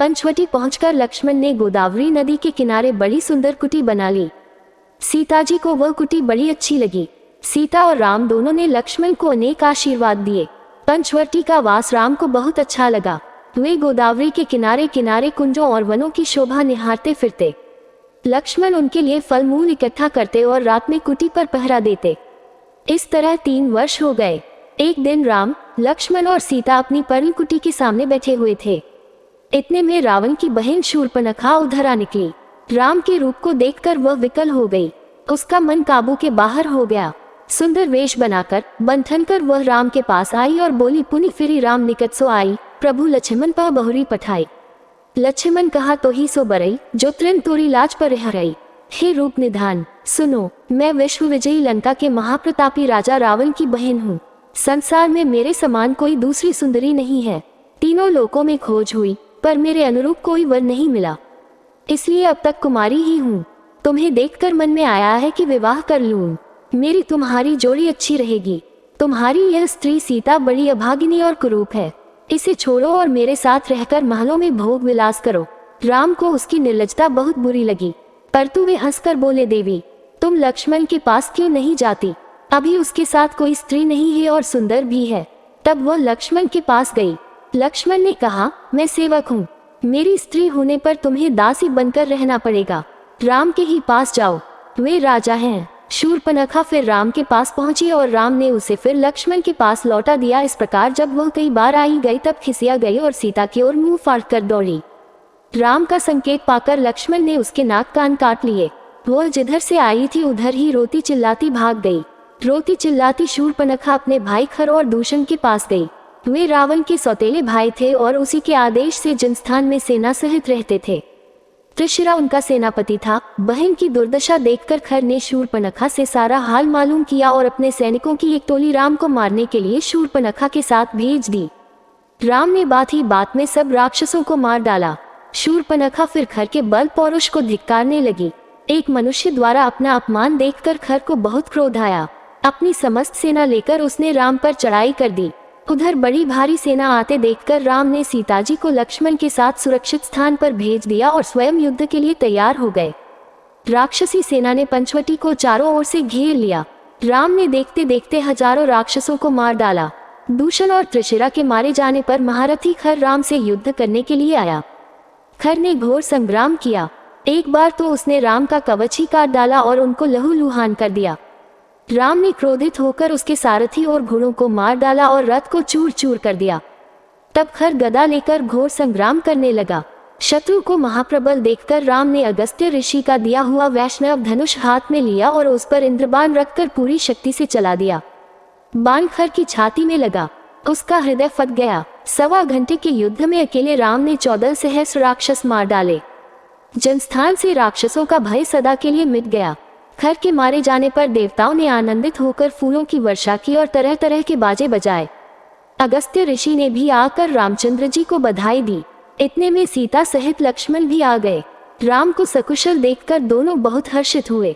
पंचवटी पहुंचकर लक्ष्मण ने गोदावरी नदी के किनारे बड़ी सुंदर कुटी बना ली। सीता जी को वह कुटी बड़ी अच्छी लगी। सीता और राम दोनों ने लक्ष्मण को अनेक आशीर्वाद दिए। पंचवटी का वास राम को बहुत अच्छा लगा। वे गोदावरी के किनारे किनारे कुंजों और वनों की शोभा निहारते फिरते। लक्ष्मण उनके लिए फल मूल इकट्ठा करते और रात में कुटी पर पहरा देते। इस तरह 3 वर्ष हो गए। एक दिन राम, लक्ष्मण और सीता अपनी पर्ल कुटी के सामने बैठे हुए थे। इतने में रावण की बहन शूर्पणखा उधर आ निकली। राम के रूप को देखकर वह विकल हो गई। उसका मन काबू के बाहर हो गया। सुंदर वेश बनाकर बंधन कर वह राम के पास आई और बोली, पुनि फिरी राम निकट सो आई, प्रभु लक्ष्मण पा बहुरी पठाई। लक्ष्मण कहा तो ही सो बरई, जो तृण तोरी लाज पर हरई। हे रूप निधान सुनो, मैं विश्व विजयी लंका के महाप्रतापी राजा रावण की बहन हूँ। संसार में मेरे समान कोई दूसरी सुंदरी नहीं है। तीनों लोकों में खोज हुई पर मेरे अनुरूप कोई वर नहीं मिला, इसलिए अब तक कुमारी ही हूँ। तुम्हें देखकर मन में आया है कि विवाह कर लूं। मेरी तुम्हारी जोड़ी अच्छी रहेगी। तुम्हारी यह स्त्री सीता बड़ी अभागिनी और कुरूप है। इसे छोड़ो और मेरे साथ रहकर महलों में भोग विलास करो। राम को उसकी निर्लजता बहुत बुरी लगी, परंतु वे हंसकर बोले, देवी तुम लक्ष्मण के पास क्यों नहीं जाती? अभी उसके साथ कोई स्त्री नहीं है और सुंदर भी है। तब वह लक्ष्मण के पास गई। लक्ष्मण ने कहा, मैं सेवक हूँ, मेरी स्त्री होने पर तुम्हें दासी बनकर रहना पड़ेगा। राम के ही पास जाओ, वे राजा हैं। शूर्पणखा फिर राम के पास पहुंची और राम ने उसे फिर लक्ष्मण के पास लौटा दिया। इस प्रकार जब वह कई बार आई गई तब खिसिया गई और सीता की ओर मुंह फाड़ कर दौड़ी। राम का संकेत पाकर लक्ष्मण ने उसके नाक कान काट लिए। वह जिधर से आई थी उधर ही रोती चिल्लाती भाग गई। रोती चिल्लाती शूर्पणखा अपने भाई खर और दूषण के पास गई। वे रावण के सौतेले भाई थे और उसी के आदेश से जनस्थान में सेना सहित रहते थे। त्रिशिरा उनका सेनापति था। बहन की दुर्दशा देखकर खर ने शूर्पणखा से सारा हाल मालूम किया और अपने सैनिकों की एक टोली राम को मारने के लिए शूर्पणखा के साथ भेज दी। राम ने बात ही बात में सब राक्षसों को मार डाला। शूर्पणखा फिर खर के बल पौरुष को धिक्कारने लगी। एक मनुष्य द्वारा अपना अपमान देखकर खर को बहुत क्रोध आया। अपनी समस्त सेना लेकर उसने राम पर चढ़ाई कर दी। उधर बड़ी भारी सेना आते देखकर राम ने सीताजी को लक्ष्मण के साथ सुरक्षित स्थान पर भेज दिया और स्वयं युद्ध के लिए तैयार हो गए। राक्षसी सेना ने पंचवटी को चारों ओर से घेर लिया। राम ने देखते देखते हजारों राक्षसों को मार डाला। दूषण और त्रिशिरा के मारे जाने पर महारथी खर राम से युद्ध करने के लिए आया। खर ने घोर संग्राम किया। एक बार तो उसने राम का कवच ही काट डाला और उनको लहूलुहान कर दिया। राम ने क्रोधित होकर उसके सारथी और घोड़ों को मार डाला और रथ को चूर चूर कर दिया। तब खर गदा लेकर घोर संग्राम करने लगा। शत्रु को महाप्रबल देखकर राम ने अगस्त्य ऋषि का दिया हुआ वैष्णव धनुष हाथ में लिया और उस पर इंद्रबाण रखकर पूरी शक्ति से चला दिया। बाण खर की छाती में लगा, उसका हृदय फट गया। 1.25 घंटे के युद्ध में अकेले राम ने 14 सहस्त्र राक्षस मार डाले। जनस्थान से राक्षसों का भय सदा के लिए मिट गया। खर के मारे जाने पर देवताओं ने आनंदित होकर फूलों की वर्षा की और तरह तरह के बाजे बजाए। अगस्त्य ऋषि ने भी आकर रामचंद्र जी को बधाई दी। इतने में सीता सहित लक्ष्मण भी आ गए। राम को सकुशल देखकर दोनों बहुत हर्षित हुए।